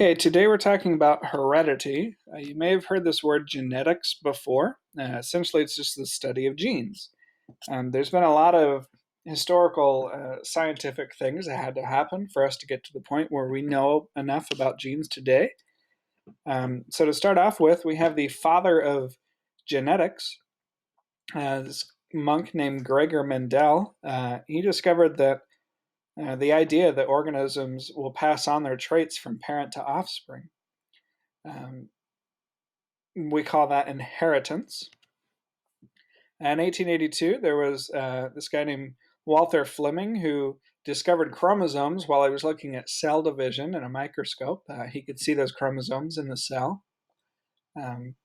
Okay, today we're talking about heredity. You may have heard this word genetics before. Essentially, it's just the study of genes. There's been a lot of historical scientific things that had to happen for us to get to the point where we know enough about genes today. So, to start off with, we have the father of genetics, this monk named Gregory Mendel. He discovered that the idea that organisms will pass on their traits from parent to offspring. Um, we call that inheritance. In 1882, there was this guy named Walter Fleming who discovered chromosomes while he was looking at cell division in a microscope. He could see those chromosomes in the cell. Um,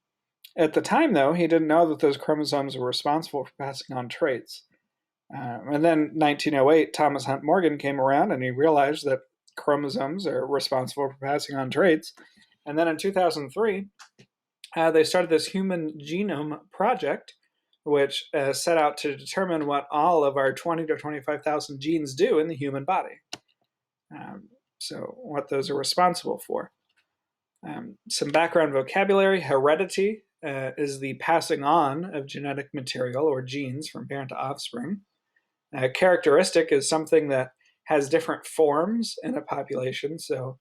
at the time, though, he didn't know that those chromosomes were responsible for passing on traits. And then 1908, Thomas Hunt Morgan came around and he realized that chromosomes are responsible for passing on traits. And then in 2003, they started this human genome project, which set out to determine what all of our 20 to 25,000 genes do in the human body. So, what those are responsible for. Some background vocabulary. Heredity is the passing on of genetic material or genes from parent to offspring. Characteristic is something that has different forms in a population. So,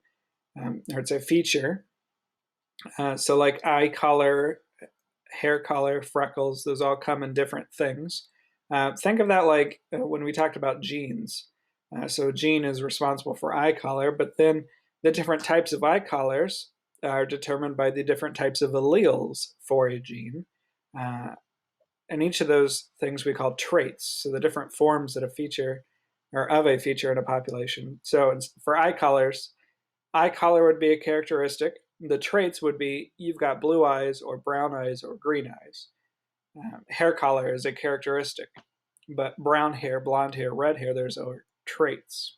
or it's a feature. So, like eye color, hair color, freckles, those all come in different things. Think of that like when we talked about genes. So, a gene is responsible for eye color, but then the different types of eye colors are determined by the different types of alleles for a gene. And each of those things we call traits. So, the different forms that a feature or of a feature in a population. So, for eye colors, eye color would be a characteristic. The traits would be you've got blue eyes or brown eyes or green eyes. Hair color is a characteristic, but brown hair, blonde hair, red hair, those are traits.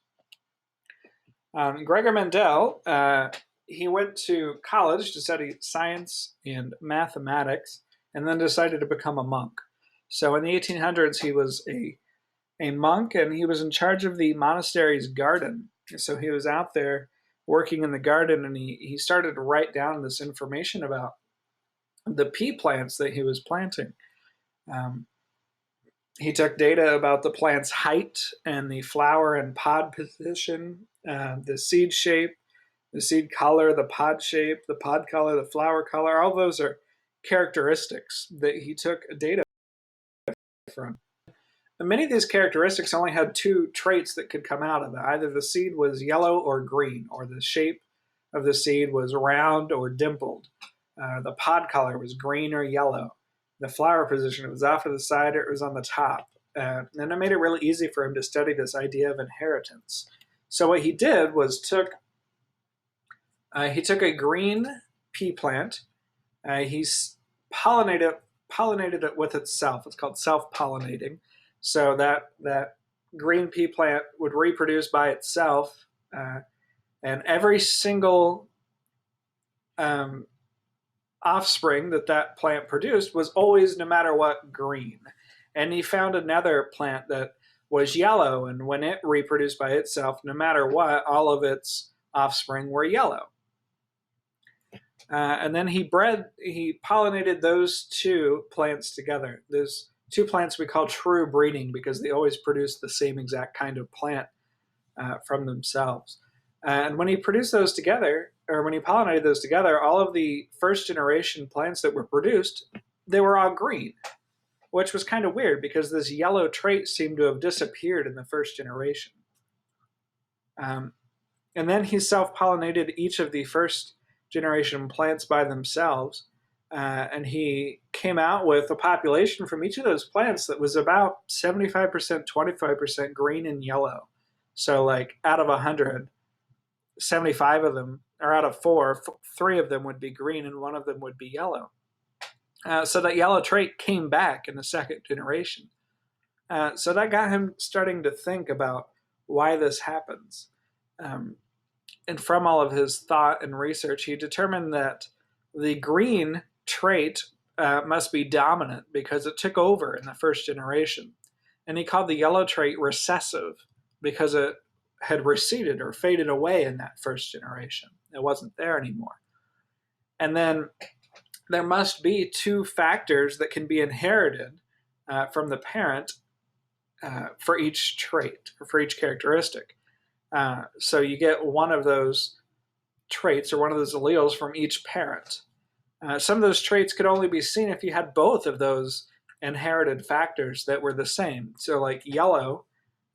Gregor Mendel, he went to college to study science and mathematics and then decided to become a monk. So in the 1800s, he was a monk and he was in charge of the monastery's garden. So he was out there working in the garden and he started to write down this information about the pea plants that he was planting. Um, he took data about the plant's height and the flower and pod position, the seed shape, the seed color, the pod shape, the pod color, the flower color. All those are characteristics that he took data from. And many of these characteristics only had two traits that could come out of it. Either the seed was yellow or green, or the shape of the seed was round or dimpled. The pod color was green or yellow. The flower position, it was off to the side or it was on the top. And it made it really easy for him to study this idea of inheritance. So what he did was he took a green pea plant. He pollinated it with itself. It's called self-pollinating. So that green pea plant would reproduce by itself, and every single offspring that plant produced was always, no matter what, green. And he found another plant that was yellow, and when it reproduced by itself, no matter what, all of its offspring were yellow. And then he pollinated those two plants together. Those two plants we call true breeding because they always produce the same exact kind of plant from themselves. And when he produced those together, or when he pollinated those together, all of the first generation plants that were produced, they were all green, which was kind of weird because this yellow trait seemed to have disappeared in the first generation. And then he self-pollinated each of the first generation plants by themselves. And he came out with a population from each of those plants that was about 75%, 25% green and yellow. So like out of 100, 75 of them, or out of four, three of them would be green and one of them would be yellow. So that yellow trait came back in the second generation. So that got him starting to think about why this happens. And from all of his thought and research, he determined that the green trait must be dominant because it took over in the first generation. And he called the yellow trait recessive because it had receded or faded away in that first generation. It wasn't there anymore. And then there must be two factors that can be inherited from the parent for each trait, or for each characteristic. So you get one of those traits or one of those alleles from each parent. Some of those traits could only be seen if you had both of those inherited factors that were the same. So, like yellow,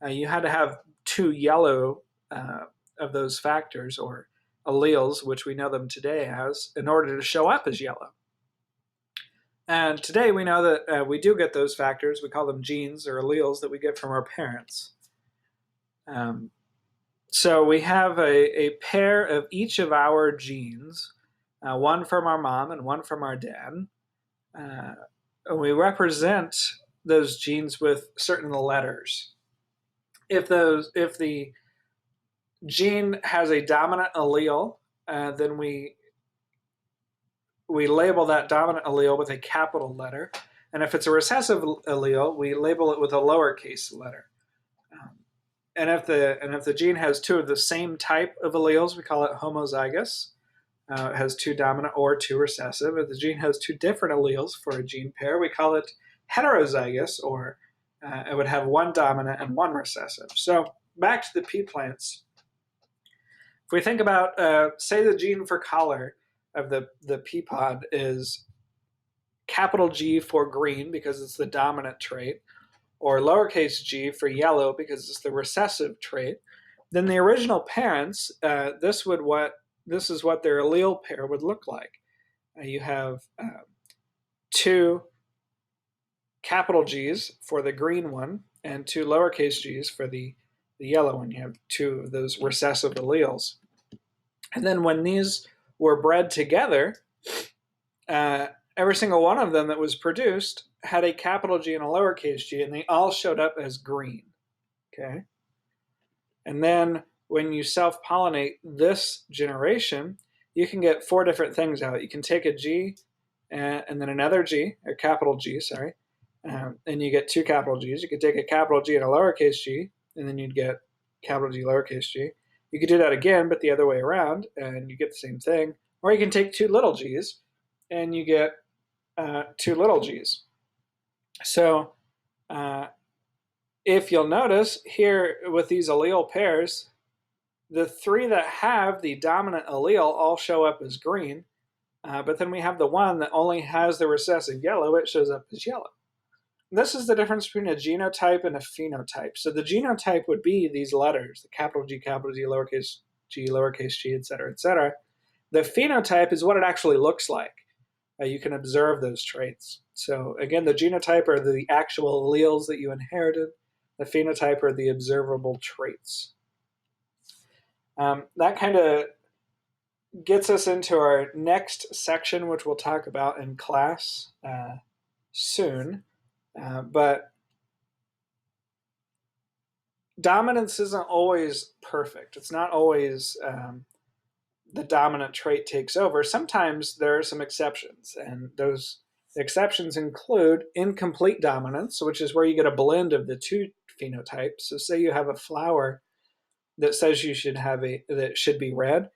you had to have two yellow of those factors or alleles, which we know them today as, in order to show up as yellow. And today we know that we do get those factors. We call them genes or alleles that we get from our parents. So we have a pair of each of our genes, one from our mom and one from our dad. And we represent those genes with certain letters. If the gene has a dominant allele, then we label that dominant allele with a capital letter. And if it's a recessive allele, we label it with a lowercase letter. And if the gene has two of the same type of alleles, we call it homozygous. It has two dominant or two recessive. If the gene has two different alleles for a gene pair, we call it heterozygous, or it would have one dominant and one recessive. So back to the pea plants. If we think about, say, the gene for color of the pea pod is capital G for green because it's the dominant trait, or lowercase g for yellow because it's the recessive trait, then the original parents, this is what their allele pair would look like. You have two capital G's for the green one and two lowercase g's for the yellow one. You have two of those recessive alleles. And then when these were bred together, every single one of them that was produced had a capital G and a lowercase g, and they all showed up as green. Okay? And then when you self-pollinate this generation, you can get four different things out. You can take a G and then another G, or capital G, sorry, and you get two capital G's. You could take a capital G and a lowercase g, and then you'd get capital G, lowercase g. You could do that again, but the other way around, and you get the same thing. Or you can take two little g's, and you get two little g's. So if you'll notice here with these allele pairs, the three that have the dominant allele all show up as green, but then we have the one that only has the recessive yellow. It shows up as yellow. This is the difference between a genotype and a phenotype. So the genotype would be these letters, the capital G, lowercase g, etc., etc. The phenotype is what it actually looks like. You can observe those traits. So again, the genotype are the actual alleles that you inherited. The phenotype are the observable traits. That kind of gets us into our next section, which we'll talk about in class soon. But dominance isn't always perfect. It's not always the dominant trait takes over. Sometimes there are some exceptions, and those exceptions include incomplete dominance, which is where you get a blend of the two phenotypes. So say you have a flower that says that should be red,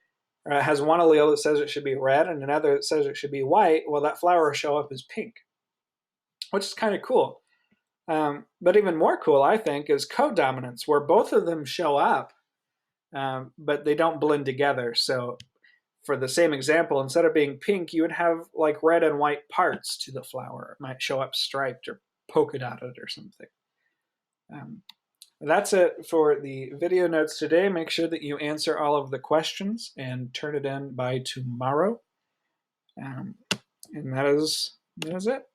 or it has one allele that says it should be red and another that says it should be white. Well, that flower will show up as pink, which is kind of cool. But even more cool, I think, is codominance, where both of them show up, but they don't blend together. So for the same example, instead of being pink, you would have like red and white parts to the flower. It might show up striped or polka dotted or something. That's it for the video notes today. Make sure that you answer all of the questions and turn it in by tomorrow. And that is it.